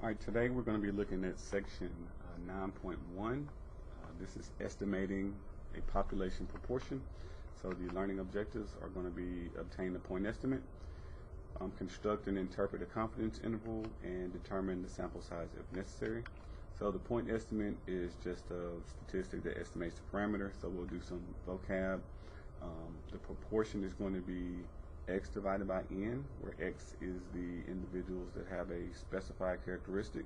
All right, today we're going to be looking at section 9.1. This is estimating a population proportion. So the learning objectives are going to be obtain the point estimate, construct and interpret a confidence interval, and determine the sample size if necessary. So the point estimate is just a statistic that estimates the parameter. So we'll do some vocab. The proportion is going to be x divided by n, where x is the individuals that have a specified characteristic,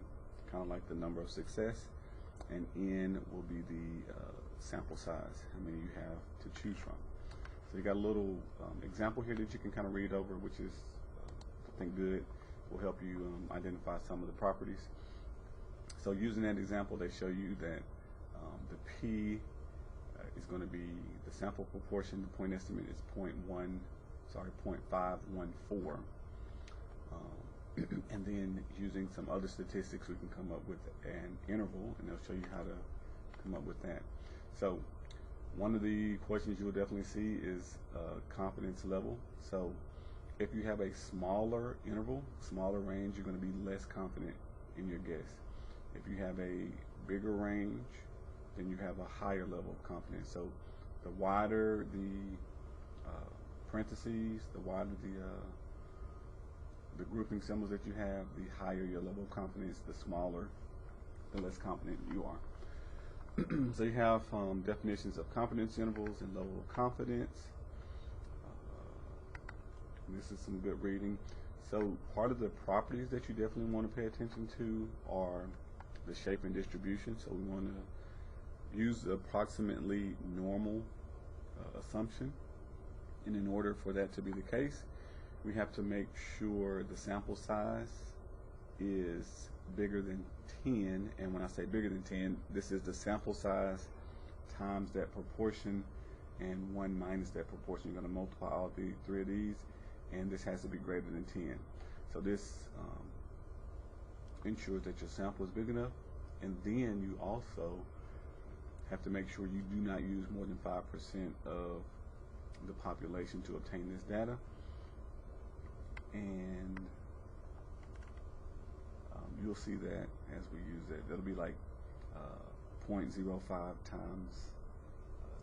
kind of like the number of success, and n will be the sample size, how many you have to choose from. So you got a little example here that you can kind of read over, which is, I think, good. Will help you identify some of the properties. So using that example, they show you that the P is going to be the sample proportion. The point estimate is 0.514. And then using some other statistics, we can come up with an interval, and they'll show you how to come up with that. So one of the questions you will definitely see is confidence level. So if you have a smaller interval, smaller range, you're going to be less confident in your guess. If you have a bigger range, then you have a higher level of confidence. So the wider the parentheses, the wider the grouping symbols that you have, the higher your level of confidence. The smaller, the less confident you are. So you have definitions of confidence intervals and level of confidence. This is some good reading. So part of the properties that you definitely want to pay attention to are the shape and distribution. So we want to use the approximately normal assumption. And in order for that to be the case, we have to make sure the sample size is bigger than 10. And when I say bigger than 10, this is the sample size times that proportion and 1 minus that proportion. You're going to multiply all three of these, and this has to be greater than 10. So this ensures that your sample is big enough. And then you also have to make sure you do not use more than 5% of the population to obtain this data. And you'll see that as we use that. That'll be like 0.05 times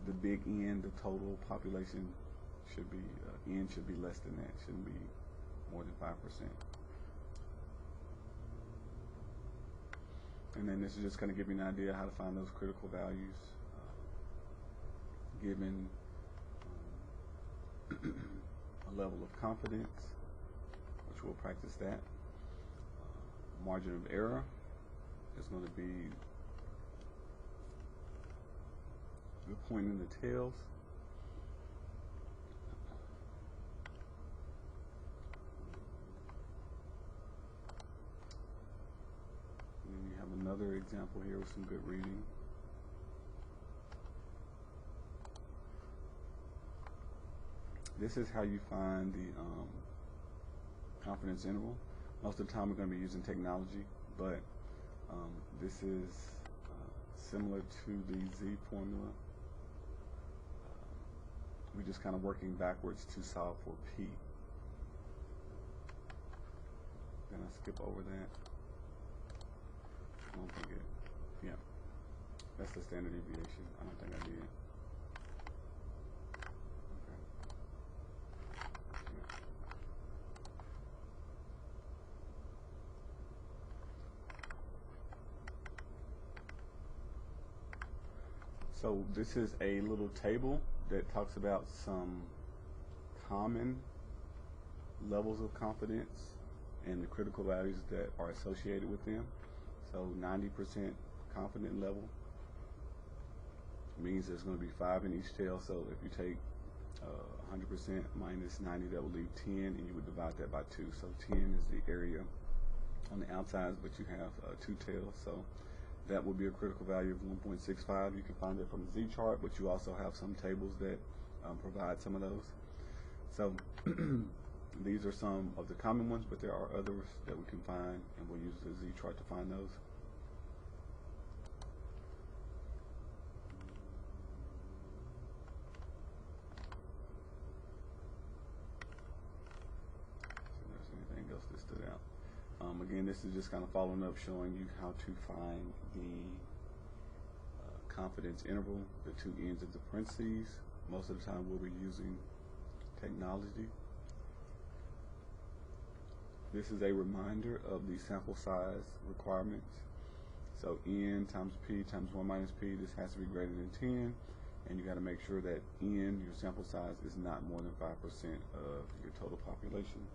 the big N, the total population should be, N should be less than that, shouldn't be more than 5%. And then this is just going to give you an idea how to find those critical values given a level of confidence, which we'll practice that. Margin of error is going to be the point in the tails. And then you have another example here with some good reading. This is how you find the confidence interval. Most of the time we're going to be using technology, but this is similar to the Z formula. We're just kind of working backwards to solve for P. Then I skip over that. I don't think it, yeah. That's the standard deviation. I don't think I did. So this is a little table that talks about some common levels of confidence and the critical values that are associated with them. So 90% confident level means there's going to be 5 in each tail. So if you take 100% minus 90, that will leave 10, and you would divide that by 2. So 10 is the area on the outsides, but you have 2 tails. So that would be a critical value of 1.65. You can find it from the Z chart, but you also have some tables that provide some of those. So these are some of the common ones, but there are others that we can find, and we'll use the Z chart to find those. See if there's anything else that stood out. again, this is just kind of following up, showing you how to find the confidence interval, the two ends of the parentheses. Most of the time we'll be using technology. This is a reminder of the sample size requirements. So n times p times 1 minus p, this has to be greater than 10, and you got to make sure that n, your sample size, is not more than 5% of your total population.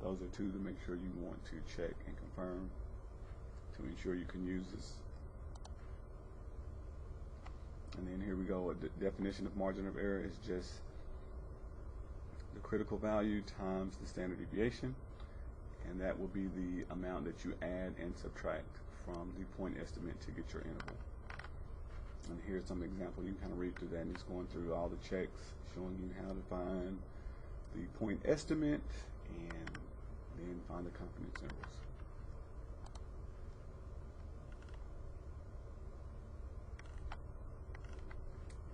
Those are two to make sure you want to check and confirm to ensure you can use this. And then here we go. The definition of margin of error is just the critical value times the standard deviation, and that will be the amount that you add and subtract from the point estimate to get your interval. And here's some example. You can kind of read through that, and it's going through all the checks, showing you how to find the point estimate and then find the confidence intervals.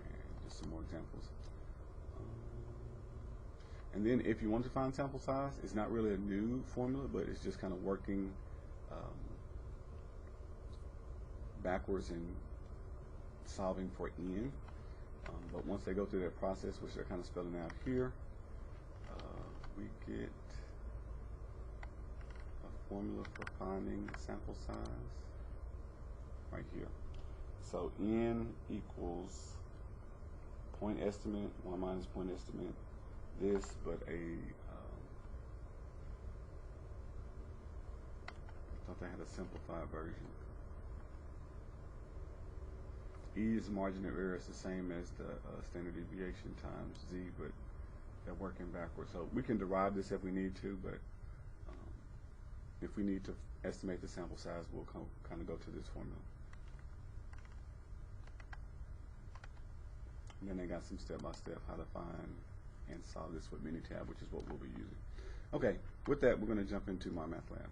And just some more examples. And then if you want to find sample size, it's not really a new formula, but it's just kind of working backwards and solving for n. But once they go through that process, which they're kind of spelling out here, we get a formula for finding sample size right here. So n equals point estimate, 1 minus point estimate, this, but I thought they had a simplified version. E is margin of error. It's the same as the standard deviation times z, but they're working backwards. So we can derive this if we need to, but if we need to estimate the sample size, we'll kind of go to this formula. And then they got some step-by-step how to find and solve this with Minitab, which is what we'll be using. Okay, with that, we're going to jump into MyMathLab.